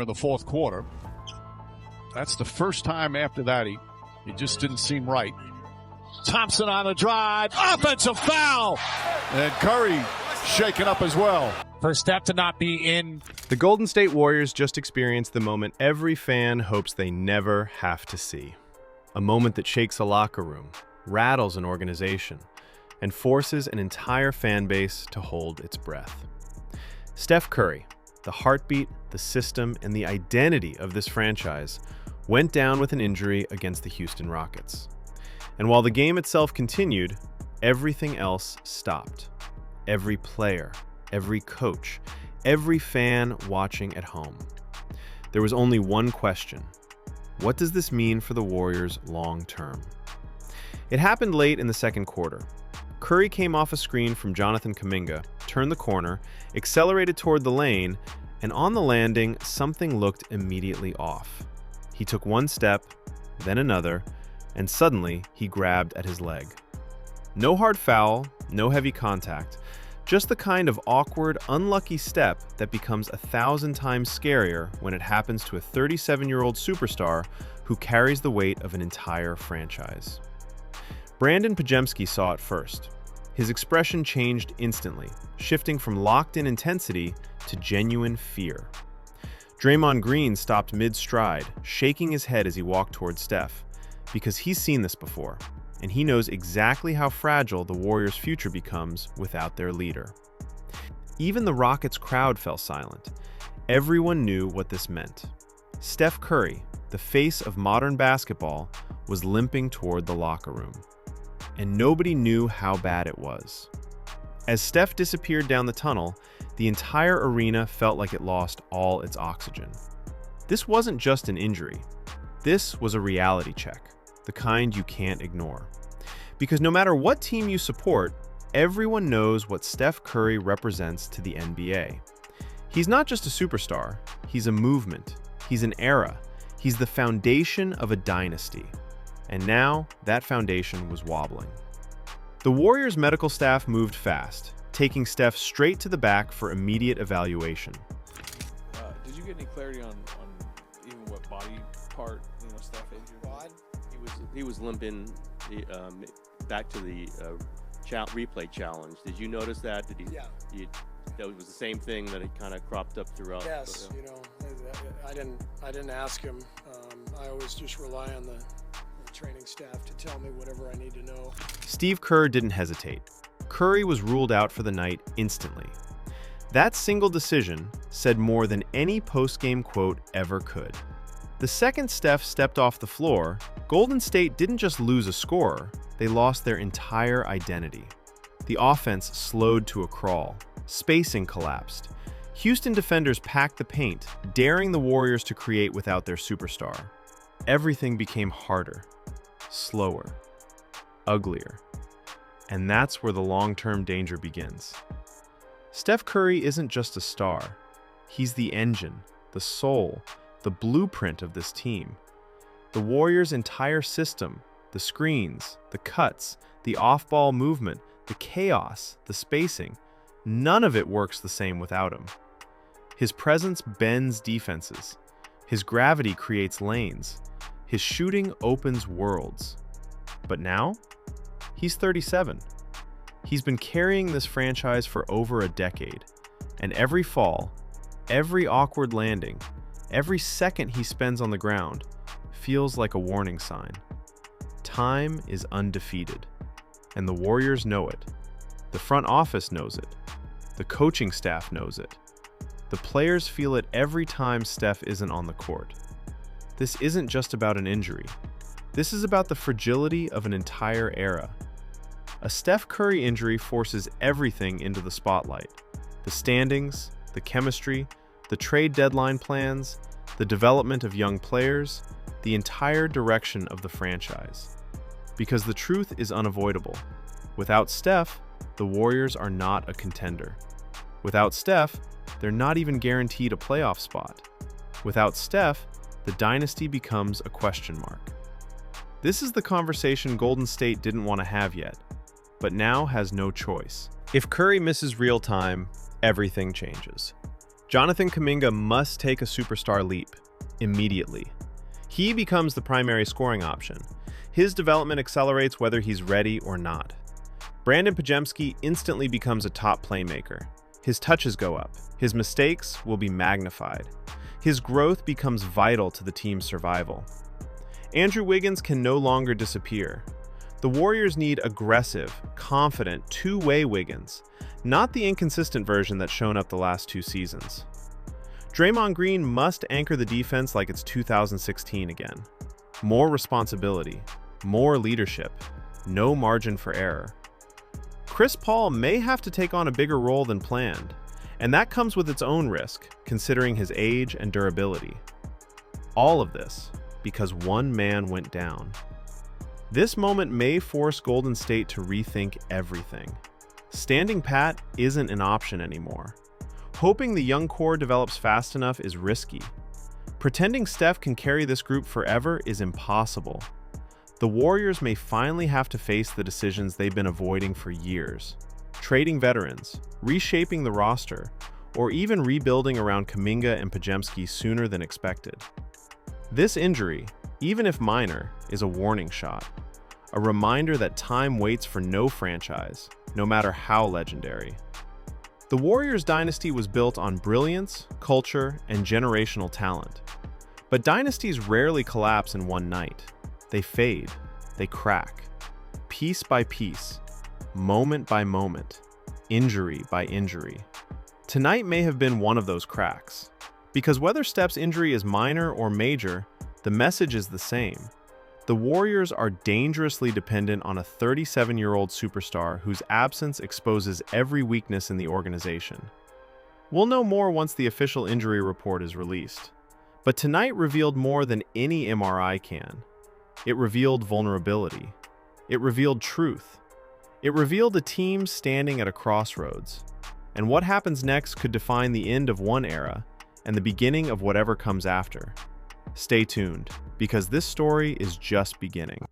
in the fourth quarter. That's the first time after that he just didn't seem right. Thompson on the drive, offensive foul, and Curry shaken up as well. For Steph to not be in. The Golden State Warriors just experienced the moment every fan hopes they never have to see. A moment that shakes a locker room, rattles an organization, and forces an entire fan base to hold its breath. Steph Curry, the heartbeat, the system, and the identity of this franchise, went down with an injury against the Houston Rockets. And while the game itself continued, everything else stopped. Every player, every coach, every fan watching at home. There was only one question. What does this mean for the Warriors long term? It happened late in the second quarter. Curry came off a screen from Jonathan Kuminga, turned the corner, accelerated toward the lane, and on the landing, something looked immediately off. He took one step, then another, and suddenly he grabbed at his leg. No hard foul, no heavy contact, just the kind of awkward, unlucky step that becomes 1,000 times scarier when it happens to a 37-year-old superstar who carries the weight of an entire franchise. Brandon Pajemski saw it first. His expression changed instantly, shifting from locked-in intensity to genuine fear. Draymond Green stopped mid-stride, shaking his head as he walked towards Steph, because he's seen this before, and he knows exactly how fragile the Warriors' future becomes without their leader. Even the Rockets' crowd fell silent. Everyone knew what this meant. Steph Curry, the face of modern basketball, was limping toward the locker room. And nobody knew how bad it was. As Steph disappeared down the tunnel, the entire arena felt like it lost all its oxygen. This wasn't just an injury. This was a reality check, the kind you can't ignore. Because no matter what team you support, everyone knows what Steph Curry represents to the NBA. He's not just a superstar, he's a movement, he's an era, he's the foundation of a dynasty. And now, that foundation was wobbling. The Warriors' medical staff moved fast, taking Steph straight to the back for immediate evaluation. Did you get any clarity on even what body part Steph injured? Quad? He was limping back to the replay challenge. Did you notice that? Yeah. That was the same thing that it kind of cropped up throughout. Yes, I didn't ask him. I always just rely on the training staff to tell me whatever I need to know. Steve Kerr didn't hesitate. Curry was ruled out for the night instantly. That single decision said more than any post-game quote ever could. The second Steph stepped off the floor, Golden State didn't just lose a scorer, they lost their entire identity. The offense slowed to a crawl. Spacing collapsed. Houston defenders packed the paint, daring the Warriors to create without their superstar. Everything became harder, slower, uglier. And that's where the long-term danger begins. Steph Curry isn't just a star. He's the engine, the soul, the blueprint of this team. The Warriors' entire system, the screens, the cuts, the off-ball movement, the chaos, the spacing, none of it works the same without him. His presence bends defenses. His gravity creates lanes. His shooting opens worlds. But now, he's 37. He's been carrying this franchise for over a decade, and every fall, every awkward landing, every second he spends on the ground feels like a warning sign. Time is undefeated, and the Warriors know it. The front office knows it. The coaching staff knows it. The players feel it every time Steph isn't on the court. This isn't just about an injury. This is about the fragility of an entire era. A Steph Curry injury forces everything into the spotlight. The standings, the chemistry, the trade deadline plans, the development of young players, the entire direction of the franchise. Because the truth is unavoidable. Without Steph, the Warriors are not a contender. Without Steph, they're not even guaranteed a playoff spot. Without Steph, the dynasty becomes a question mark. This is the conversation Golden State didn't want to have yet, but now has no choice. If Curry misses real time, everything changes. Jonathan Kuminga must take a superstar leap, immediately. He becomes the primary scoring option. His development accelerates whether he's ready or not. Brandon Podziemski instantly becomes a top playmaker. His touches go up. His mistakes will be magnified. His growth becomes vital to the team's survival. Andrew Wiggins can no longer disappear. The Warriors need aggressive, confident, two-way Wiggins, not the inconsistent version that's shown up the last 2 seasons. Draymond Green must anchor the defense like it's 2016 again. More responsibility, more leadership, no margin for error. Chris Paul may have to take on a bigger role than planned, and that comes with its own risk, considering his age and durability. All of this because one man went down. This moment may force Golden State to rethink everything. Standing pat isn't an option anymore. Hoping the young core develops fast enough is risky. Pretending Steph can carry this group forever is impossible. The Warriors may finally have to face the decisions they've been avoiding for years. Trading veterans, reshaping the roster, or even rebuilding around Kuminga and Podziemski sooner than expected. This injury, even if minor, is a warning shot. A reminder that time waits for no franchise, no matter how legendary. The Warriors dynasty was built on brilliance, culture, and generational talent. But dynasties rarely collapse in one night. They fade, they crack, piece by piece, moment by moment, injury by injury. Tonight may have been one of those cracks. Because whether Steph's injury is minor or major, the message is the same. The Warriors are dangerously dependent on a 37-year-old superstar whose absence exposes every weakness in the organization. We'll know more once the official injury report is released. But tonight revealed more than any MRI can. It revealed vulnerability. It revealed truth. It revealed a team standing at a crossroads. And what happens next could define the end of one era and the beginning of whatever comes after. Stay tuned, because this story is just beginning.